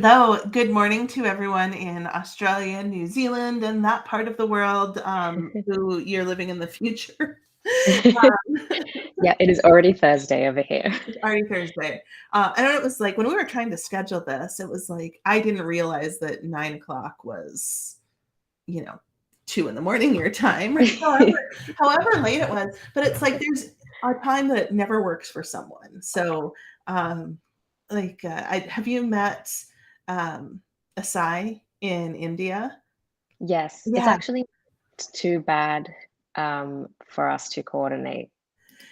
Hello, good morning to everyone in Australia, New Zealand, and that part of the world who you're living in the future. Yeah, it is already Thursday over here. It's already Thursday. I know it was like when we were trying to schedule this, it was like I didn't realize that 9 o'clock was, you know, 2 in the morning your time, or however late it was. But it's like there's a time that never works for someone. So, um, have you met um, Asai in India? Yes, it's Yeah. actually not too bad for us to coordinate.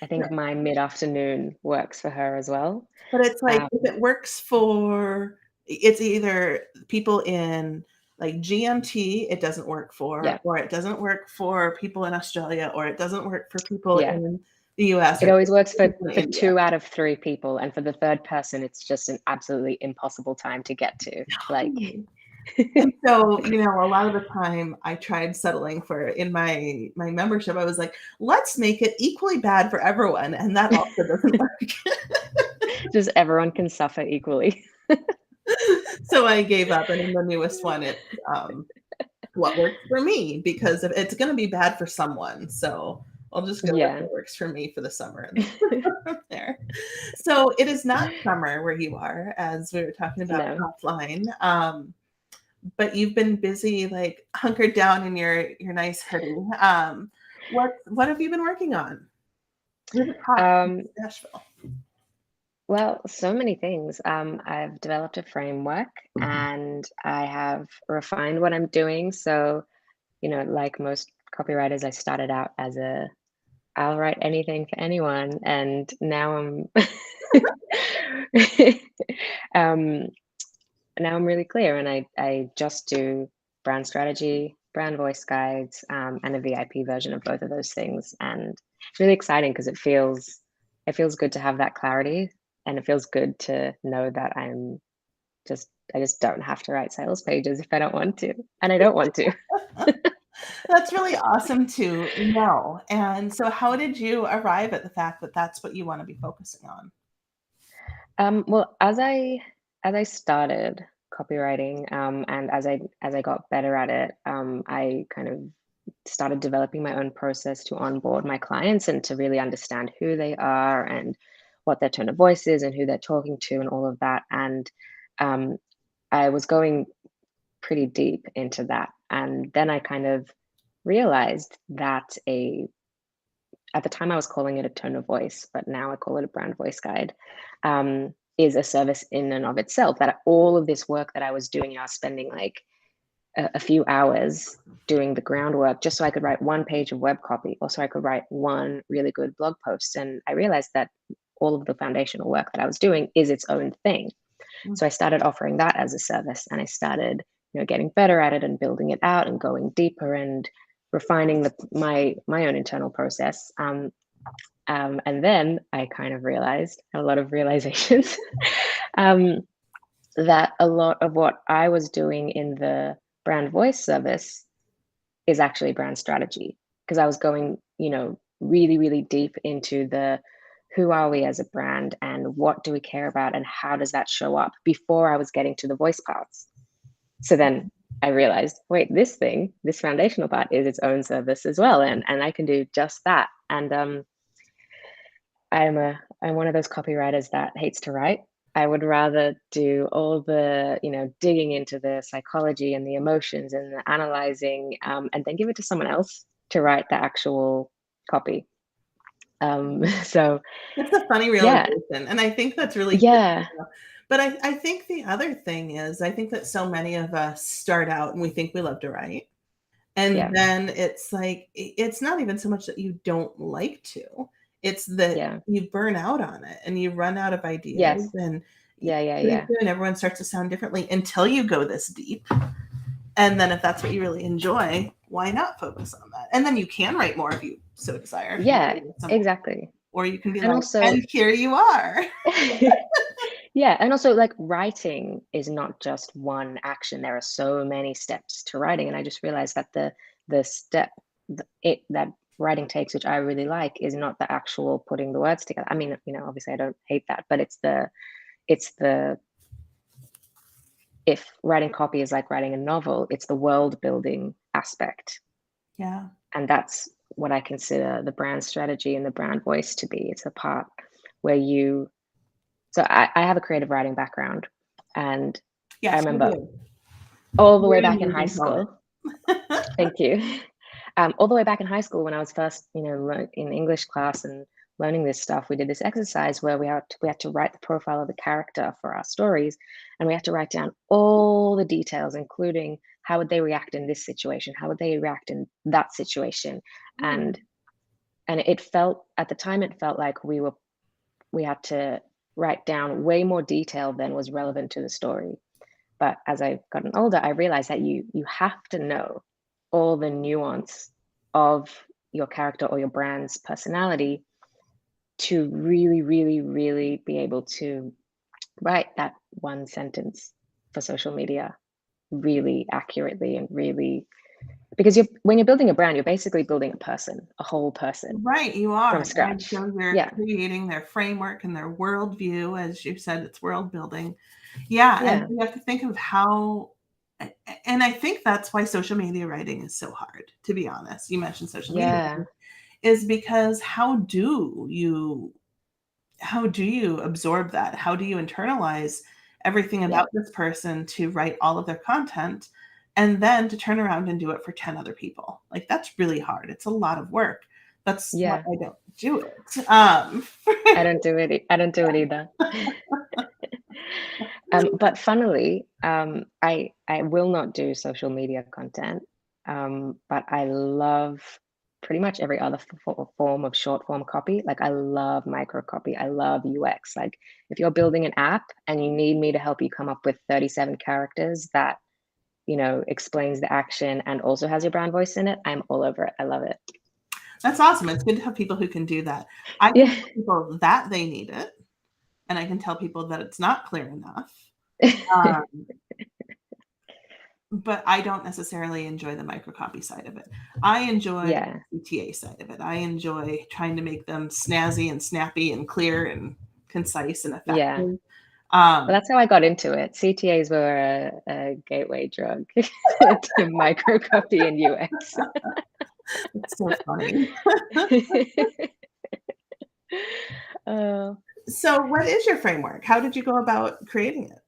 I think my mid-afternoon works for her as well. But it's like Um, if it works for it's either people in like GMT, it doesn't work for, yeah, or it doesn't work for people in Australia, or it doesn't work for people yeah. in the US It or always works people in for India. 2 out of 3 people, and for the third person, it's just an absolutely impossible time to get to. Like, And so, a lot of the time I tried settling for in my membership, I was like, let's make it equally bad for everyone. And that also doesn't work. just everyone can suffer equally. So I gave up. And in the newest one, it's what works for me because if it's going to be bad for someone. So I'll just go with Yeah. what works for me for the summer and from there. So it is not summer where you are, as we were talking about No. offline. But you've been busy, like hunkered down in your nice hoodie. What have you been working on? What is hot in Um, Nashville? Well, so many things. I've developed a framework and I have refined what I'm doing. So, like most copywriters, I started out as I'll write anything for anyone, and now I'm um, now I'm really clear, and I just do brand strategy, brand voice guides, and a VIP version of both of those things. And it's really exciting because it feels good to have that clarity, and it feels good to know that I just don't have to write sales pages if I don't want to, and I don't want to. That's really awesome to know. And so, how did you arrive at the fact that that's what you want to be focusing on? Well, as I started copywriting, and as I got better at it, I kind of started developing my own process to onboard my clients and to really understand who they are and what their tone of voice is and who they're talking to and all of that. And um, I was going pretty deep into that, and then I kind of realized that a at the time I was calling it a tone of voice, but now I call it a brand voice guide, is a service in and of itself. That all of this work that I was doing, I was spending like a few hours doing the groundwork just so I could write one page of web copy, or so I could write one really good blog post. And I realized that all of the foundational work that I was doing is its own thing. So I started offering that as a service, and I started, getting better at it and building it out and going deeper and refining my own internal process. And then I kind of realized a lot of realizations um, that a lot of what I was doing in the brand voice service is actually brand strategy, because I was going, really, really deep into the who are we as a brand and what do we care about and how does that show up before I was getting to the voice parts. So then I realized, wait, this foundational part is its own service as well, and I can do just that. And I'm one of those copywriters that hates to write. I would rather do all the, digging into the psychology and the emotions and the analyzing, and then give it to someone else to write the actual copy. So That's a funny yeah, realization, and I think that's really good. yeah, But I think the other thing is, I think that so many of us start out and we think we love to write, and yeah, then it's like it's not even so much that you don't like to, it's that yeah, you burn out on it and you run out of ideas, yes, and yeah, yeah, pretty yeah, soon everyone starts to sound differently until you go this deep. And then if that's what you really enjoy, why not focus on that? And then you can write more if you so desire, if you yeah, really want some more. exactly. Or you can be And like, also, and here you are. yeah, and also like writing is not just one action. There are so many steps to writing, and I just realized that the step that writing takes, which I really like, is not the actual putting the words together. I mean, obviously I don't hate that, but it's the if writing copy is like writing a novel, it's the world building aspect. Yeah. And that's what I consider the brand strategy and the brand voice to be. It's the part where I have a creative writing background, and I Yes, we remember do. all the way Very back in high amazing poet. school. Thank you. All the way back in high school when I was first, in English class and learning this stuff, we did this exercise where we had to write the profile of the character for our stories, and we had to write down all the details, including how would they react in this situation, how would they react in that situation, and it felt at the time it felt like we had to write down way more detail than was relevant to the story. But as I've gotten older, I realized that you have to know all the nuance of your character or your brand's personality to really, really, really be able to write that one sentence for social media really accurately and really, because when you're building a brand, you're basically building a person, a whole person Right, you are. from And scratch. so you're Yeah, creating their framework and their worldview, as you said, it's world building. Yeah, and yeah, you have to think of how, and I think that's why social media writing is so hard, to be honest. You mentioned social media yeah, writing, is because how do you absorb that? How do you internalize everything yeah, about this person to write all of their content and then to turn around and do it for 10 other people? Like, that's really hard. It's a lot of work. That's why yeah. I don't do it. I don't do it. I don't do it either. But funnily, I will not do social media content, but I love pretty much every other form of short form copy. Like I love micro copy. I love UX. Like if you're building an app and you need me to help you come up with 37 characters that explains the action and also has your brand voice in it, I'm all over it. I love it. That's awesome. It's good to have people who can do that. I can Yeah. tell people that they need it, and I can tell people that it's not clear enough. Um, but I don't necessarily enjoy the microcopy side of it. I enjoy Yeah. the CTA side of it. I enjoy trying to make them snazzy and snappy and clear and concise and Yeah. effective. Well, that's how I got into it. CTAs were a gateway drug to microcopy and UX. It's so funny. Uh, So, what is your framework? How did you go about creating it?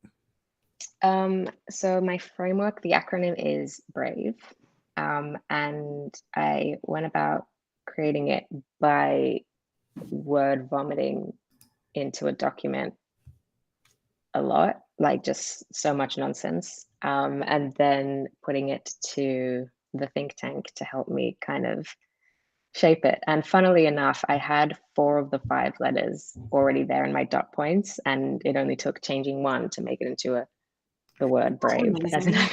so my framework, the acronym is BRAVE. And I went about creating it by word vomiting into a document a lot, like just so much nonsense. And then putting it to the think tank to help me kind of shape it. And funnily enough, I had 4 of the 5 letters already there in my dot points, and it only took changing one to make it into the word Oh, brave as an amazing.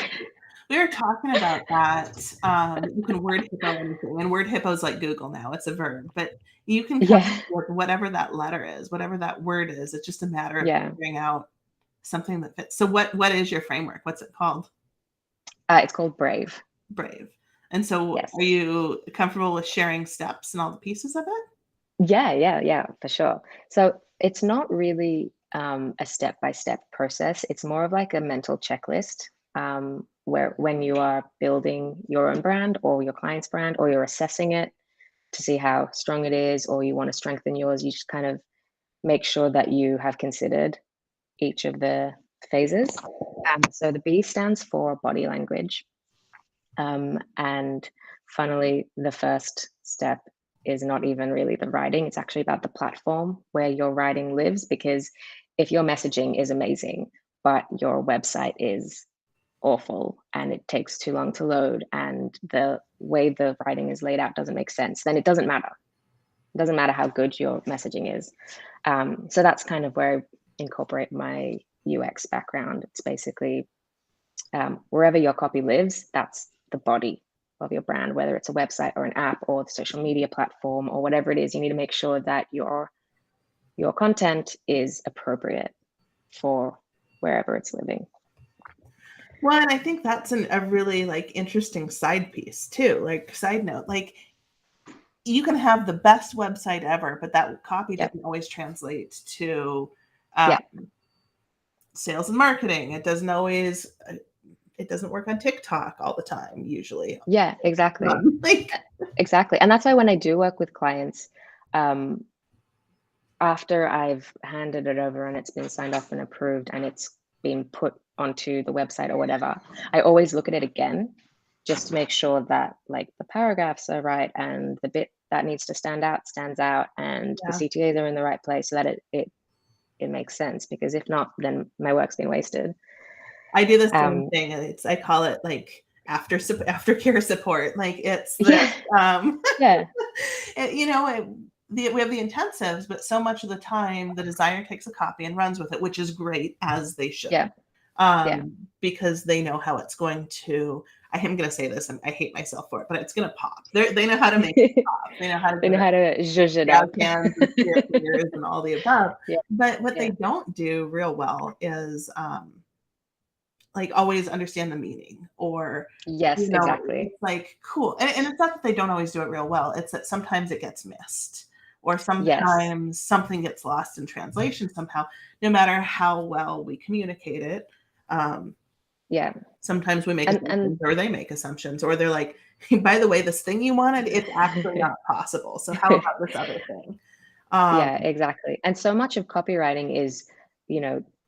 We were talking about that. You can word hippo anything, and word hippo is like Google now. It's a verb, but you can come yeah, up with whatever that letter is, whatever that word is. It's just a matter of yeah. figuring out something that fits. So, what is your framework? What's it called? It's called Brave. Brave. And so, Yes. are you comfortable with sharing steps and all the pieces of it? Yeah, for sure. So it's not really a step-by-step process. It's more of like a mental checklist, where when you are building your own brand or your client's brand, or you're assessing it to see how strong it is, or you want to strengthen yours, you just kind of make sure that you have considered each of the phases. So the B stands for body language. And funnily, the first step is not even really the writing, it's actually about the platform where your writing lives. Because if your messaging is amazing, but your website is awful and it takes too long to load and the way the writing is laid out doesn't make sense, then it doesn't matter. It doesn't matter how good your messaging is. So that's kind of where I incorporate my UX background. It's basically wherever your copy lives, that's the body of your brand, whether it's a website or an app or the social media platform or whatever it is. You need to make sure that your content is appropriate for wherever it's living. Well, and I think that's a really like interesting side piece too. Like side note, like you can have the best website ever, but that copy Yep. doesn't always translate to um, Yeah. sales and marketing. It doesn't always, it doesn't work on TikTok all the time, usually. Yeah, exactly. Like, Exactly. And that's why when I do work with clients, after I've handed it over and it's been signed off and approved and it's been put onto the website or whatever, I always look at it again just to make sure that like the paragraphs are right and the bit that needs to stand out stands out, and the yeah, CTAs are in the right place so that it makes sense, because if not, then my work's been wasted. I do the same Um, thing. I call it like aftercare support. Like it's yeah, this, yeah, you know, we have the intensives, but so much of the time the designer takes a copy and runs with it, which is great, as they should, yeah, yeah, because they know how it's going to. I am going to say this, and I hate myself for it, but it's going to pop. They know how to make it pop. They know how to they get know it how to zhuzh it jazz up. hands and ears and all the above. Yeah, But what they yeah, don't do real well is like always understand the meaning, or yes, exactly. it's like cool, and it's not that they don't always do it real well, it's that sometimes it gets missed, or Yes, sometimes something gets lost in translation somehow, no matter how well we communicate it. um, yeah, Sometimes we make and assumptions, or they make assumptions, or they're like, by the way, this thing you wanted, it's actually not possible, so how about this other thing? um, yeah, exactly. And so much of copywriting is,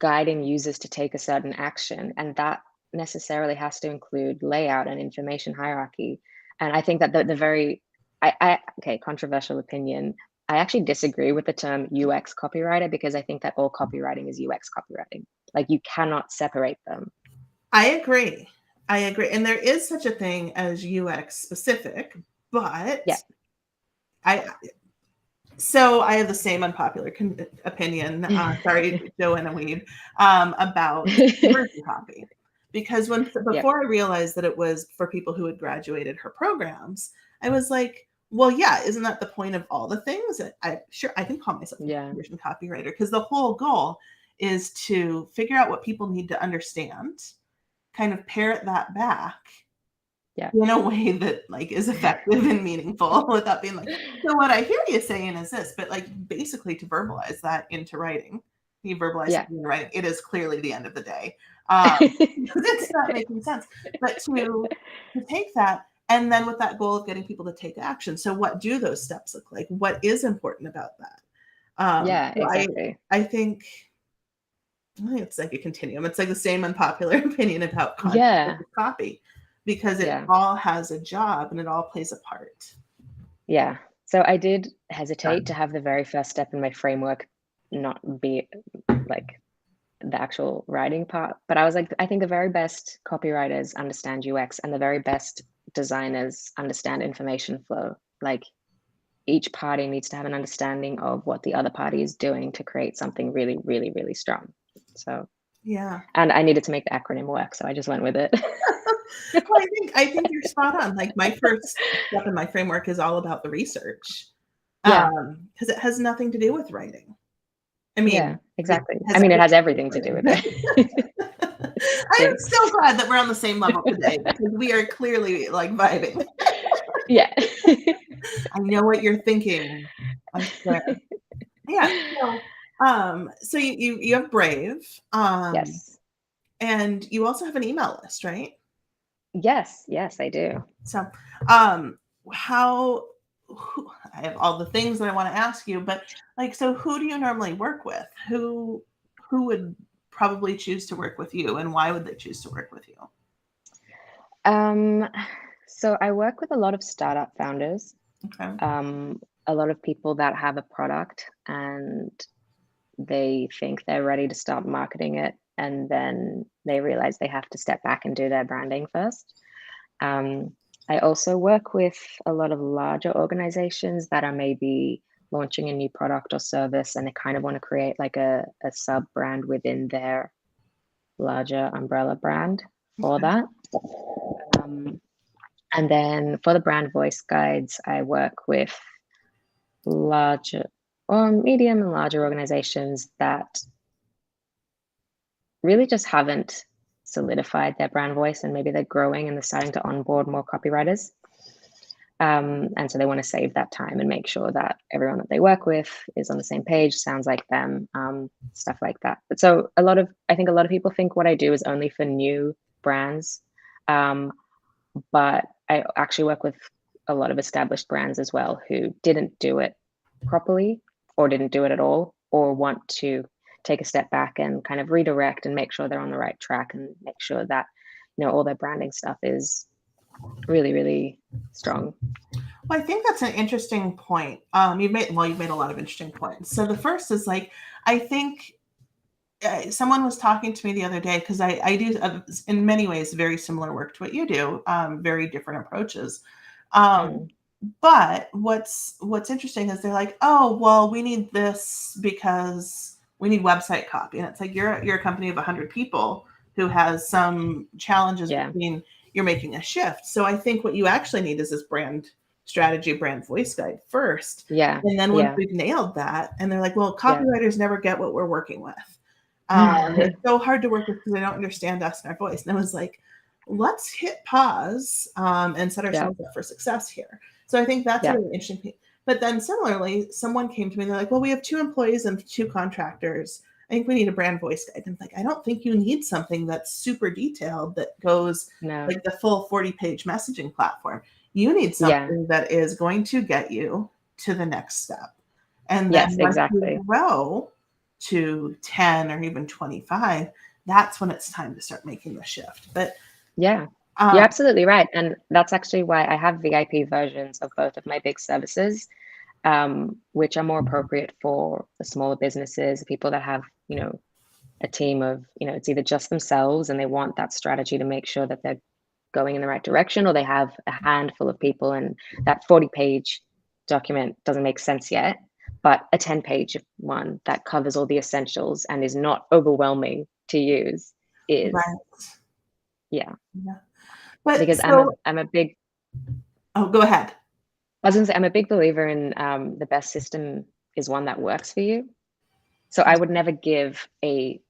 guiding users to take a certain action, and that necessarily has to include layout and information hierarchy. And I think that the very, okay, controversial opinion. I actually disagree with the term UX copywriter, because I think that all copywriting is UX copywriting. Like you cannot separate them. I agree. I agree. And there is such a thing as UX specific, but Yeah. I so I have the same unpopular opinion. Sorry, Joanna Weed, about conversion copy, because Yeah. before I realized that it was for people who had graduated her programs, I was like, well, yeah, isn't that the point of all the things? I can call myself a Yeah. conversion copywriter, because the whole goal is to figure out what people need to understand, kind of parrot that back Yeah. in a way that like is effective and meaningful, without being like, so what I hear you saying is this, but like basically to verbalize that into writing. You verbalize it Yeah. into writing, it is clearly the end of the day. Because it's not making sense. But to take that, and then with that goal of getting people to take action. So what do those steps look like? What is important about that? Yeah, So exactly. I think it's like a continuum. It's like the same unpopular opinion about content Yeah. versus copy, because it Yeah. all has a job and it all plays a part. Yeah. So I did hesitate to Done. have the very first step in my framework not be like the actual writing part, but I was like, I think the very best copywriters understand UX, and the very best designers understand information flow. Like each party needs to have an understanding of what the other party is doing to create something really, really, really strong. So, Yeah. and I needed to make the acronym work, so I just went with it. Well, I think you're spot on. Like my first step in my framework is all about the research, Yeah. because it has nothing to do with writing. I Yeah, mean, it exactly. has I mean, it has everything to do everything to with do with writing. it. I am Yeah. so glad that we're on the same level today, because we are clearly like vibing. Yeah. I know what you're thinking. I swear. Yeah. So you have Brave, Yes. and you also have an email list, right? Yes, yes, I do. So, how I have all the things that I want to ask you, but like, so who do you normally work with? Who would probably choose to work with you, and why would they choose to work with you? Um, so I work with a lot of startup founders, Okay. a lot of people that have a product and they think they're ready to start marketing it, and then they realize they have to step back and do their branding first. Um, I also work with a lot of larger organizations that are maybe launching a new product or service, and they kind of want to create like a sub brand within their larger umbrella brand for Okay. that. Um, and then for the brand voice guides, I work with larger or medium and larger organizations that really just haven't solidified their brand voice, and maybe they're growing and they're starting to onboard more copywriters. And so they want to save that time and make sure that everyone that they work with is on the same page, sounds like them, stuff like that. But so I think a lot of people think what I do is only for new brands. But I actually work with a lot of established brands as well who didn't do it properly or didn't do it at all, or want to take a step back and kind of redirect and make sure they're on the right track and make sure that, all their branding stuff is really, really strong. Well, I think that's an interesting point. You've made a lot of interesting points. So the first is like, I think someone was talking to me the other day, because I do in many ways very similar work to what you do, very different approaches. But what's interesting is they're like, oh, well, we need this because we need website copy, and it's like you're a company of 100 people who has some challenges between you're making a shift. So I think what you actually need is this brand strategy, brand voice guide first. Yeah. And then once we've nailed that, and they're like, well, copywriters never get what we're working with. It's so hard to work with because they don't understand us and our voice. And I was like, let's hit pause and set ourselves up for success here. So I think that's really interesting. But then similarly, someone came to me and they're like, well, we have 2 employees and 2 contractors. I think we need a brand voice guide. And I'm like, I don't think you need something that's super detailed that goes like the full 40-page messaging platform. You need something that is going to get you to the next step. And then once you grow to 10 or even 25, that's when it's time to start making the shift. But you're absolutely right. And that's actually why I have VIP versions of both of my big services, which are more appropriate for the smaller businesses, people that have, a team of, it's either just themselves and they want that strategy to make sure that they're going in the right direction, or they have a handful of people and that 40-page document doesn't make sense yet, but a 10-page one that covers all the essentials and is not overwhelming to use is But because so, I'm a big go ahead. I was gonna say I'm a big believer in the best system is one that works for you. So I would never give a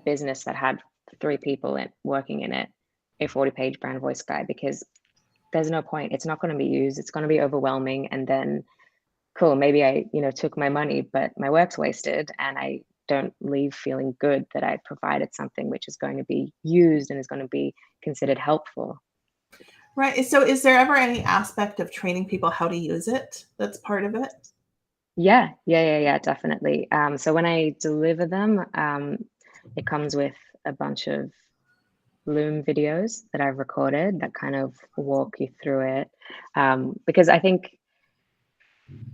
business that had 3 people working in it a 40-page brand voice guide, because there's no point. It's not going to be used. It's going to be overwhelming. And then, cool, maybe I, took my money, but my work's wasted, and I don't leave feeling good that I provided something which is going to be used and is going to be considered helpful. Right. So is there ever any aspect of training people how to use it that's part of it? Yeah, definitely. So when I deliver them, it comes with a bunch of Loom videos that I've recorded that kind of walk you through it. Because I think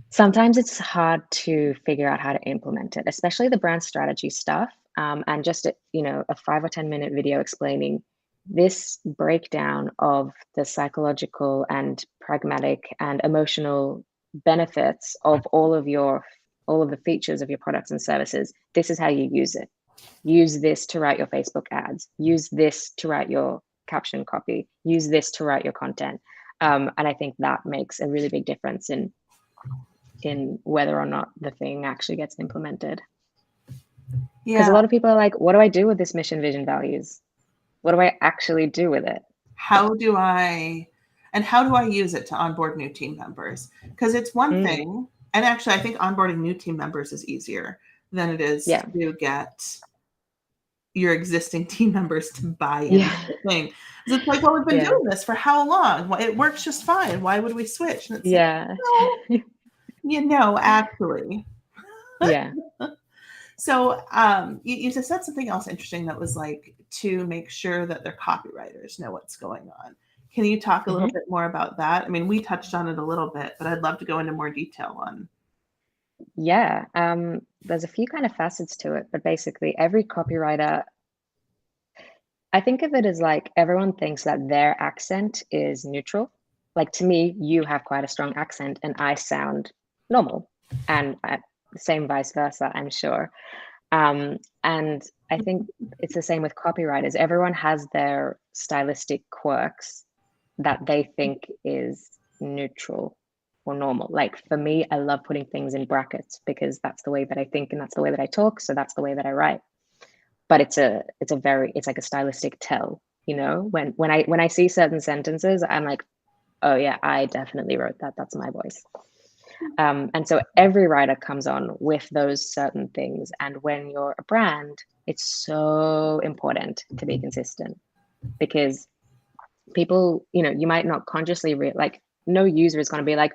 sometimes it's hard to figure out how to implement it, especially the brand strategy stuff. And just, a 5 or 10-minute video explaining this breakdown of the psychological and pragmatic and emotional benefits of all of the features of your products and services. This is how you use it. Use this to write your Facebook ads. Use this to write your caption copy. Use this to write your content. And I think that makes a really big difference in whether or not the thing actually gets implemented. Because a lot of people are like, what do I do with this mission, vision, values? What do I actually do with it? How do I use it to onboard new team members? Because it's one thing, and actually I think onboarding new team members is easier than it is to get your existing team members to buy into the thing. Because it's like, well, we've been doing this for how long? It works just fine. Why would we switch? And it's like, no, actually. So you just said something else interesting that was like to make sure that their copywriters know what's going on. Can you talk a little bit more about that? I mean, we touched on it a little bit, but I'd love to go into more detail on. Yeah, there's a few kind of facets to it, but basically every copywriter, I think of it as like everyone thinks that their accent is neutral. Like to me, you have quite a strong accent and I sound normal, and same vice versa, I'm sure. And I think it's the same with copywriters. Everyone has their stylistic quirks that they think is neutral or normal. Like for me, I love putting things in brackets because that's the way that I think and that's the way that I talk. So that's the way that I write. But it's like a stylistic tell, when I see certain sentences, I'm like, oh yeah, I definitely wrote that. That's my voice. And so every writer comes on with those certain things. And when you're a brand, it's so important to be consistent, because people, you might not consciously like, no user is going to be like,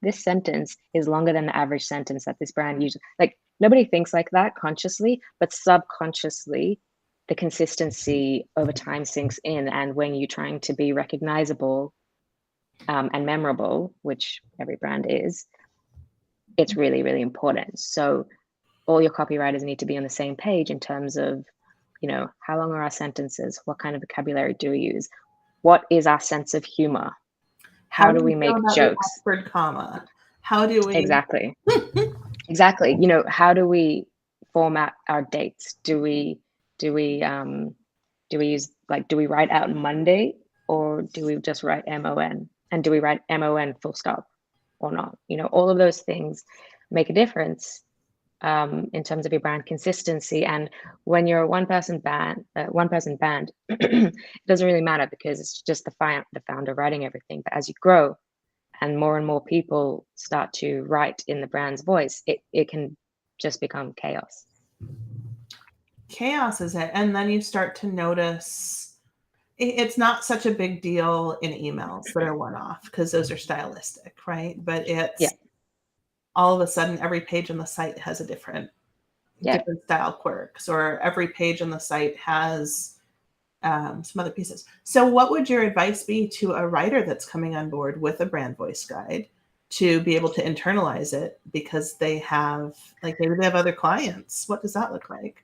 this sentence is longer than the average sentence that this brand uses. Like, nobody thinks like that consciously, but subconsciously, the consistency over time sinks in. And when you're trying to be recognizable and memorable, which every brand is, it's really, really important. So all your copywriters need to be on the same page in terms of, how long are our sentences? What kind of vocabulary do we use? What is our sense of humor? How do we you feel make about the jokes? Oxford comma? How do we Exactly. Exactly. How do we format our dates? Do we use, like, do we write out Monday, or do we just write MON? And do we write MON full stop or not? All of those things make a difference in terms of your brand consistency. And when you're a one person band, it doesn't really matter, because it's just the founder writing everything. But as you grow and more people start to write in the brand's voice, it can just become chaos. Chaos is it? And then you start to notice it's not such a big deal in emails that are one-off, because those are stylistic, right? But it's all of a sudden every page on the site has a different style quirks, or every page on the site has some other pieces. So what would your advice be to a writer that's coming on board with a brand voice guide to be able to internalize it, because they have, like, maybe they have other clients? What does that look like?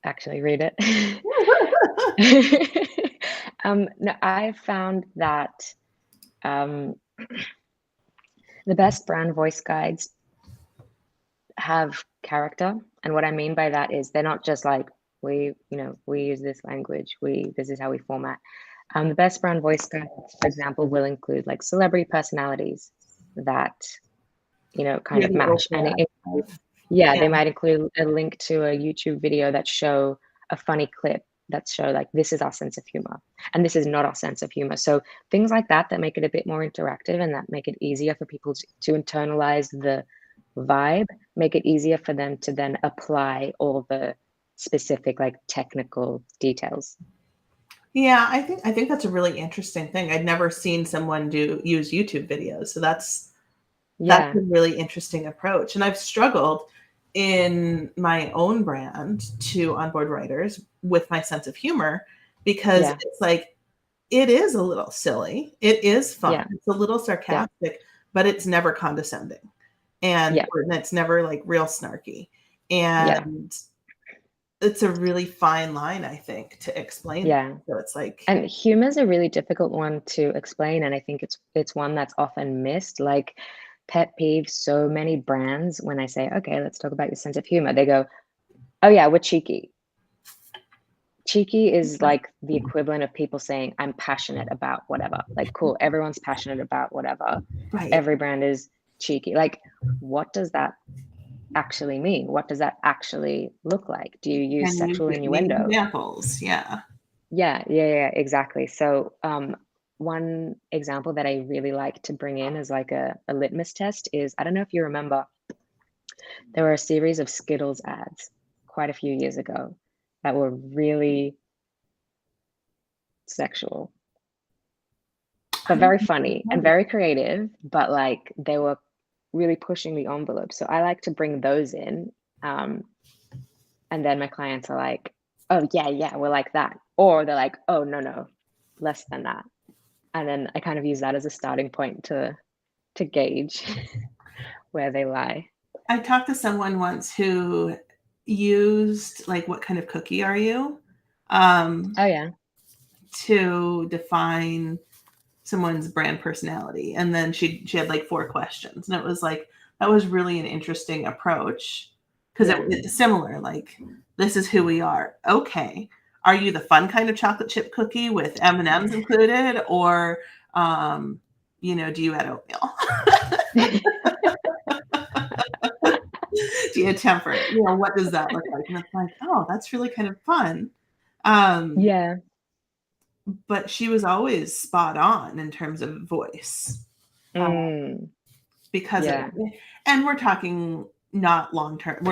Actually read it. No, I found that the best brand voice guides have character. And what I mean by that is they're not just like, we use this language, this is how we format. The best brand voice guides, for example, will include like celebrity personalities that, kind of match. And they might include a link to a YouTube video that show a funny clip that show like, this is our sense of humor and this is not our sense of humor. So things like that make it a bit more interactive, and that make it easier for people to internalize the vibe, make it easier for them to then apply all the specific, like, technical details. Yeah, I think that's a really interesting thing. I'd never seen someone use YouTube videos. So that's a really interesting approach. And I've struggled in my own brand to onboard writers with my sense of humor, because it's like, it is a little silly. It is fun. It's a little sarcastic, but it's never condescending. And it's never like real snarky. And it's a really fine line, I think, to explain. So it's like, and humor is a really difficult one to explain. And I think it's one that's often missed. Like, pet peeve, so many brands, when I say, okay, let's talk about your sense of humor, they go, oh yeah, we're cheeky. Cheeky is like the equivalent of people saying, I'm passionate about whatever. Like, cool, everyone's passionate about whatever. Right. Every brand is cheeky. Like, what does that actually mean? What does that actually look like? Do you use sexual innuendo? Examples, Yeah, exactly. So one example that I really like to bring in as like a litmus test is, I don't know if you remember, there were a series of Skittles ads quite a few years ago that were really sexual, but very funny and very creative, but like, they were really pushing the envelope. So I like to bring those in. And then my clients are like, oh yeah, we're like that. Or they're like, oh no, less than that. And then I kind of use that as a starting point to gauge where they lie. I talked to someone once who used, like, what kind of cookie are you? To define someone's brand personality. And then she had like 4 questions. And it was like, that was really an interesting approach, because it's similar. Like, this is who we are. Okay. Are you the fun kind of chocolate chip cookie with M&Ms included? Or, do you add oatmeal? Do you temper it? What does that look like? And it's like, oh, that's really kind of fun. but she was always spot on in terms of voice. Because of Yeah. it. And we're talking not long term.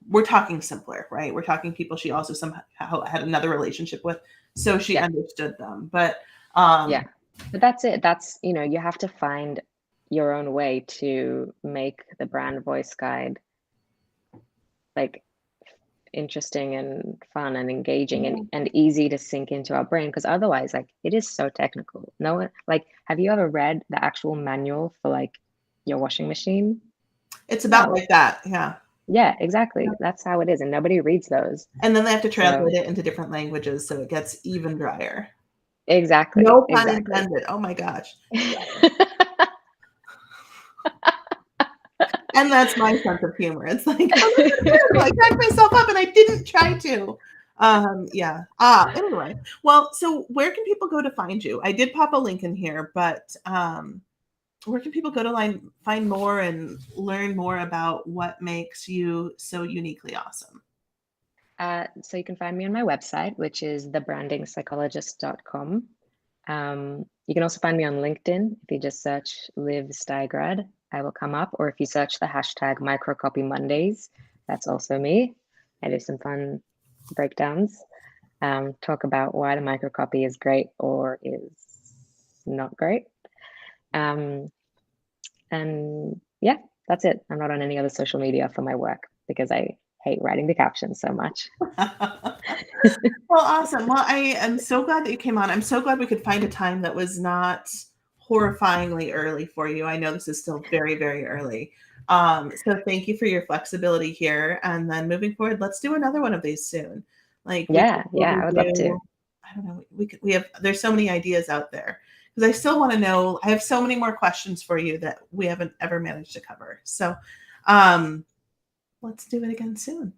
We're talking simpler, right? We're talking people she also somehow had another relationship with, so she Yeah. understood them. But Yeah. But that's it. That's, you have to find your own way to make the brand voice guide like interesting and fun and engaging and easy to sink into our brain, because otherwise, like, it is so technical. No one, like, have you ever read the actual manual for like your washing machine? it's about No. like that, yeah. Yeah, exactly. That's how it is, and nobody reads those. And then they have to So translate it into different languages, so it gets even drier. exactly, No pun exactly. intended. Oh my gosh. And that's my sense of humor. It's like, I cracked myself up and I didn't try to. Yeah. Anyway. Well, so where can people go to find you? I did pop a link in here, but where can people go to find more and learn more about what makes you so uniquely awesome? So you can find me on my website, which is thebrandingpsychologist.com. You can also find me on LinkedIn. If you just search Liv Steigrad, I will come up. Or if you search the hashtag Microcopy Mondays, that's also me. I do some fun breakdowns, talk about why the microcopy is great or is not great. And yeah, that's it. I'm not on any other social media for my work because I hate writing the captions so much. Well, awesome. Well, I am so glad that you came on. I'm so glad we could find a time that was not horrifyingly early for you. I know this is still very, very early. So thank you for your flexibility here. And then moving forward, let's do another one of these soon. Like we Yeah, could I would love to. I don't know. We have there's so many ideas out there because I still want to know. I have so many more questions for you that we haven't ever managed to cover. So let's do it again soon.